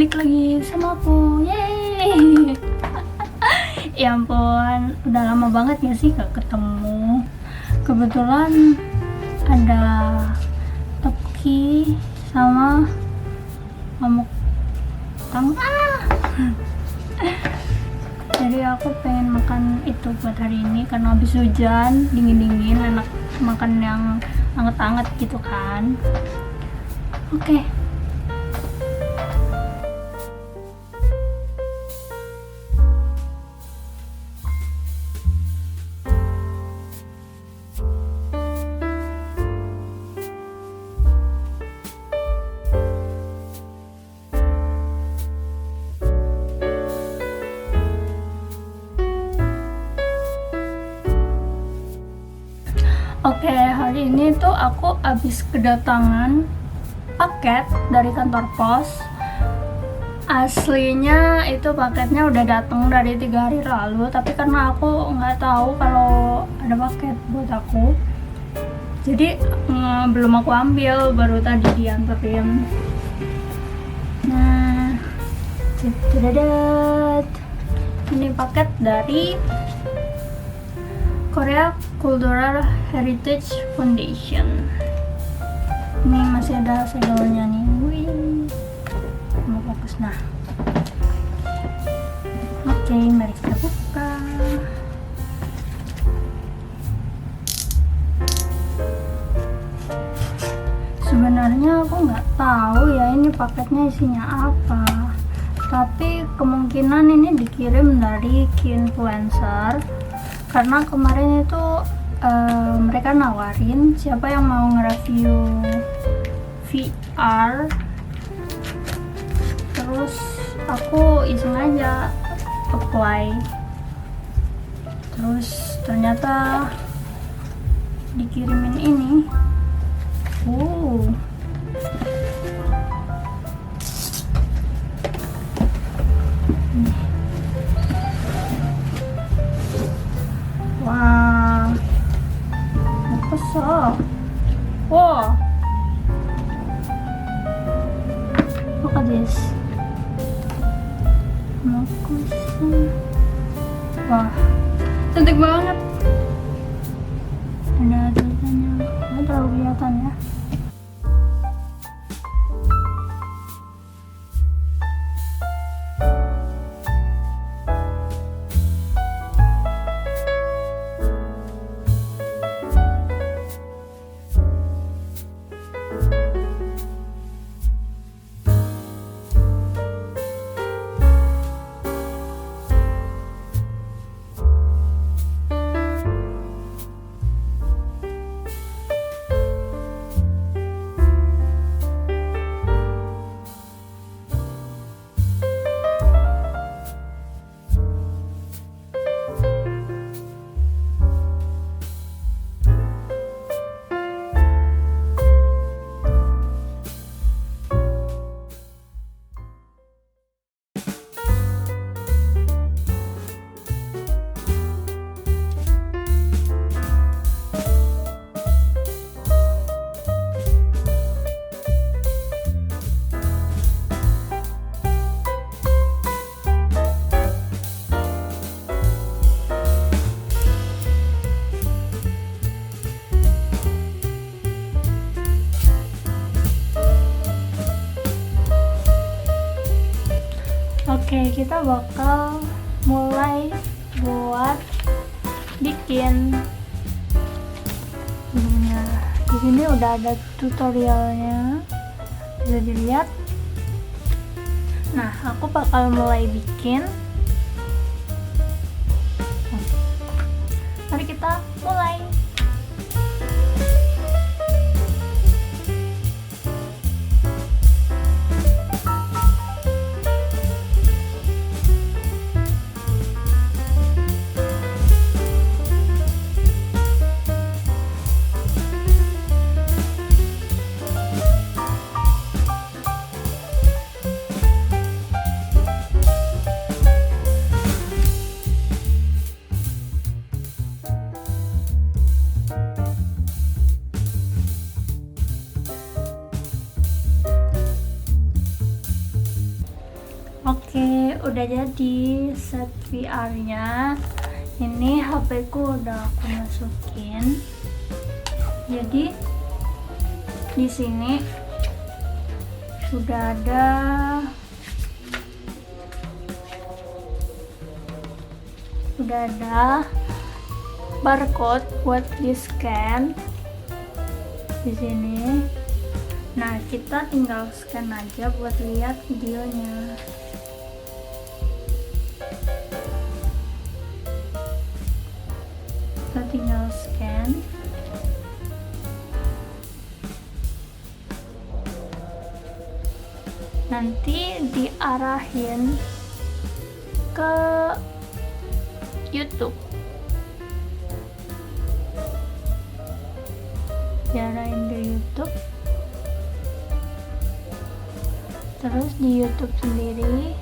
balik lagi sama aku. Yeay. Ya ampun, udah lama banget gak sih gak ketemu. Kebetulan ada Tepki sama Mamuk Tang. Jadi aku pengen makan itu buat hari ini karena habis hujan, dingin-dingin, enak makan yang anget-anget gitu kan. Oke. Oke, hari ini tuh aku habis kedatangan paket dari kantor pos. Aslinya itu paketnya udah datang dari 3 hari lalu, tapi karena aku nggak tahu kalau ada paket buat aku, jadi belum aku ambil, baru tadi dianterin. Nah, ini paket dari Korea Cultural Heritage Foundation. Ini masih ada segelnya nih. Wih, mau fokus. Nah, oke, mari kita buka. Sebenarnya aku nggak tahu ya ini paketnya isinya apa, tapi kemungkinan ini dikirim dari key influencer. Karena kemarin itu mereka nawarin siapa yang mau nge-review VR, terus aku iseng aja apply, terus ternyata dikirimin ini. Wah, besar. Wow, look at this. Wah, cantik banget. Ada tulisannya, nggak terlalu kelihatan ya. Oke, kita bakal mulai buat bikin. Di sini udah ada tutorialnya, bisa dilihat. Nah, aku bakal mulai bikin. Mari kita mulai. Oke, udah jadi set VR-nya. Ini HP ku udah aku masukin. Jadi di sini sudah ada barcode buat di scan di sini. Nah, kita tinggal scan aja buat lihat videonya. Kita tinggal scan. Nanti diarahin ke YouTube. Diarahin ke YouTube. Terus di YouTube sendiri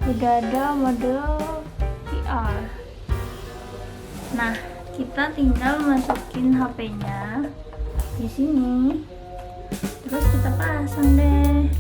udah ada mode VR. Nah, kita tinggal masukin HP-nya di sini. Terus kita pasang deh.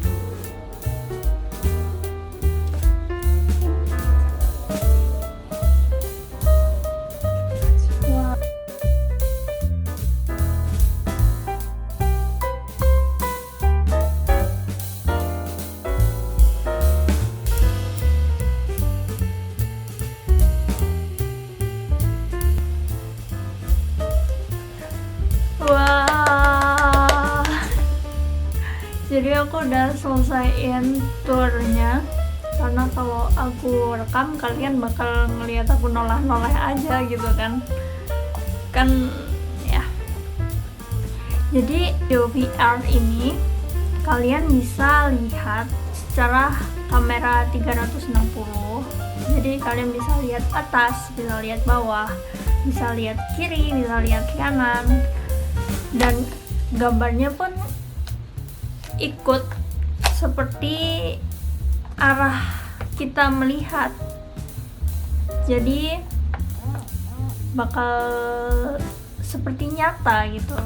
Wah, jadi aku udah selesaiin turnya, karena kalau aku rekam kalian bakal ngeliat aku noleh-noleh aja gitu kan ya. Jadi di VR ini kalian bisa lihat secara kamera 360. Jadi kalian bisa lihat atas, bisa lihat bawah, bisa lihat kiri, bisa lihat kanan, dan gambarnya pun ikut seperti arah kita melihat. Jadi bakal seperti nyata gitu.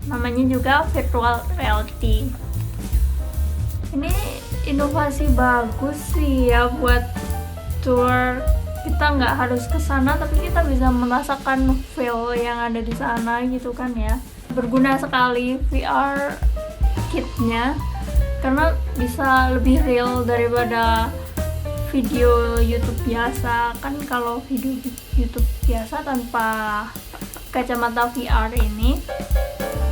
Namanya juga virtual reality. Ini inovasi bagus sih ya buat tour. Kita nggak harus ke sana, tapi kita bisa merasakan feel yang ada di sana gitu kan ya. Berguna sekali VR kitnya, karena bisa lebih real daripada video YouTube biasa. Kan kalau video YouTube biasa tanpa kacamata VR ini,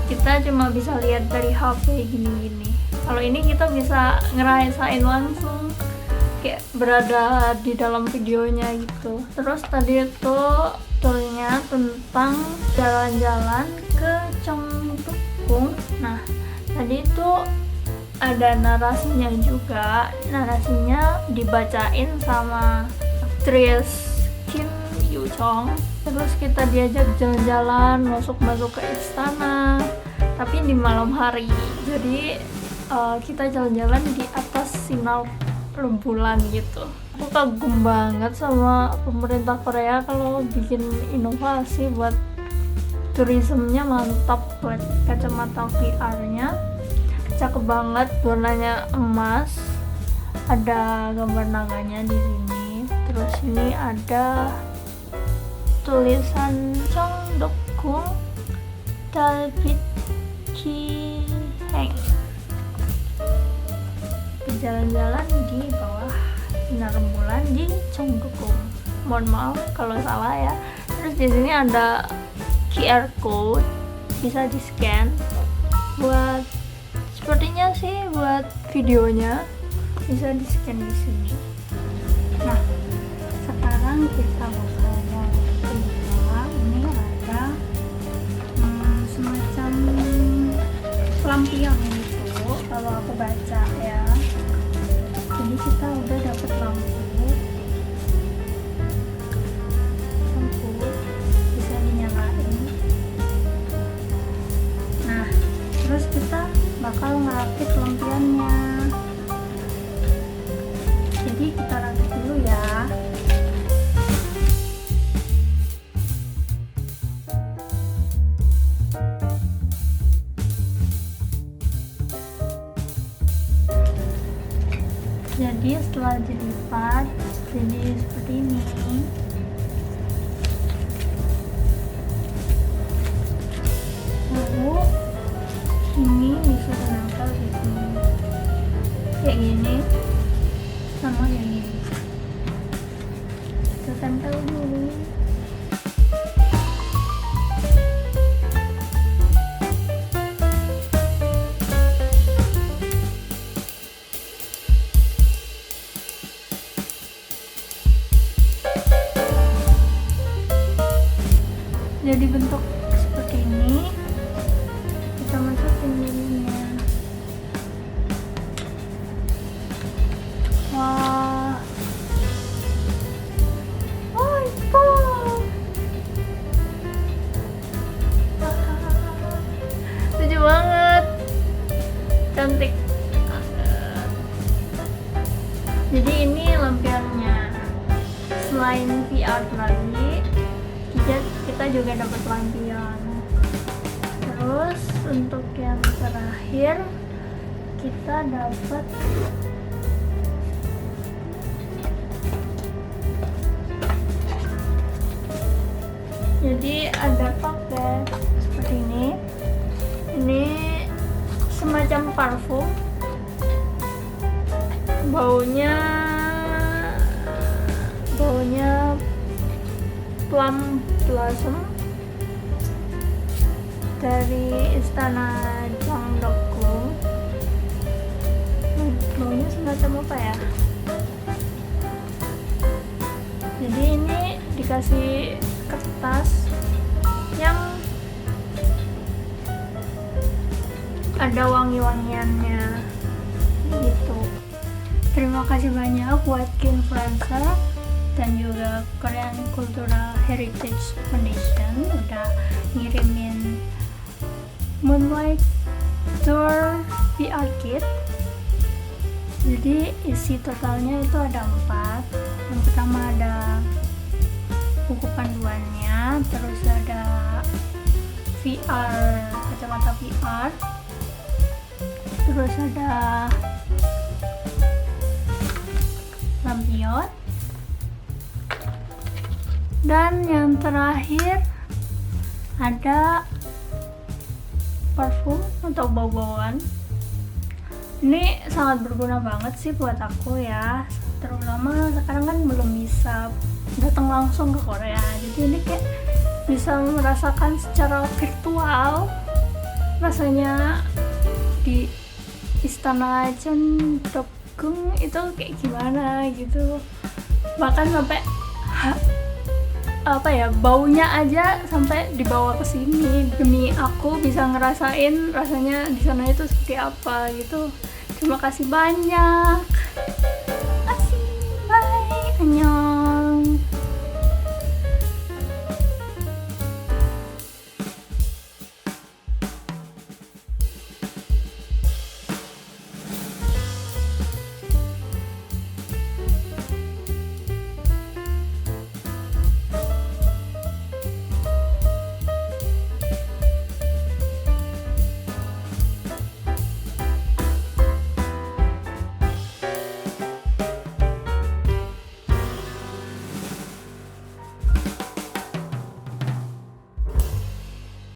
kita cuma bisa lihat dari HP gini-gini. Kalau ini kita bisa ngerasain langsung kayak berada di dalam videonya gitu. Terus tadi itu turnya tentang jalan-jalan ke Cheongdokgung. Nah, tadi itu ada narasinya juga. Narasinya dibacain sama aktris Kim Yoo Jong. Terus kita diajak jalan-jalan, masuk ke istana, tapi di malam hari. Jadi kita jalan-jalan di atas sinar rembulan gitu. Aku kagum banget sama pemerintah Korea kalau bikin inovasi buat turismenya. Mantap buat kacamata VR-nya. Cakep banget, warnanya emas. Ada gambar naganya di sini. Terus ini ada tulisan Cheongdokgung Dalbit Ki-heng. Jalan-jalan di bawah sinar rembulan di Cheongdokgung. Mohon maaf kalau salah ya. Terus di sini ada QR code, bisa di scan buat, sepertinya sih buat videonya, bisa di scan di sini. Nah, sekarang kita bakal mau kedua. Ini ada semacam lampion gitu kalau aku baca ya. Jadi kita udah dapet lampu bisa dinyalain. Nah, terus kita bakal ngerakit lampionnya. Jadi kita rakit dulu ya. Jadi setelah dilipat jadi seperti ini. Lalu ini bisa menempel di sini kayak gini, sama yang ini kita tempel dulu. Jadi bentuk seperti ini, kita masukin jadinya. Wah, itu lucu banget, cantik banget. Jadi ini lampiannya. Selain VR lagi, kita juga dapat lampion. Terus untuk yang terakhir kita dapat jadi ada paket seperti ini. Ini semacam parfum, baunya plum blossom dari Istana Jeondeokgung. Baunya semacam apa ya? Jadi ini dikasih kertas yang ada wangi-wangiannya gitu. Terima kasih banyak buat Kinfluencer dan juga Korean Cultural Heritage Foundation udah ngirimin Moonlight Tour VR Kit. Jadi isi totalnya itu ada 4. Yang pertama ada buku panduannya, terus ada VR, kacamata VR, terus ada lampion, dan yang terakhir ada parfum atau bau-bauan. Ini sangat berguna banget sih buat aku ya, terutama sekarang kan belum bisa datang langsung ke Korea, jadi ini kayak bisa merasakan secara virtual rasanya di Istana Jeondeokgung itu kayak gimana gitu. Bahkan sampai baunya aja sampai dibawa ke sini demi aku bisa ngerasain rasanya di sana itu seperti apa gitu. Terima kasih banyak.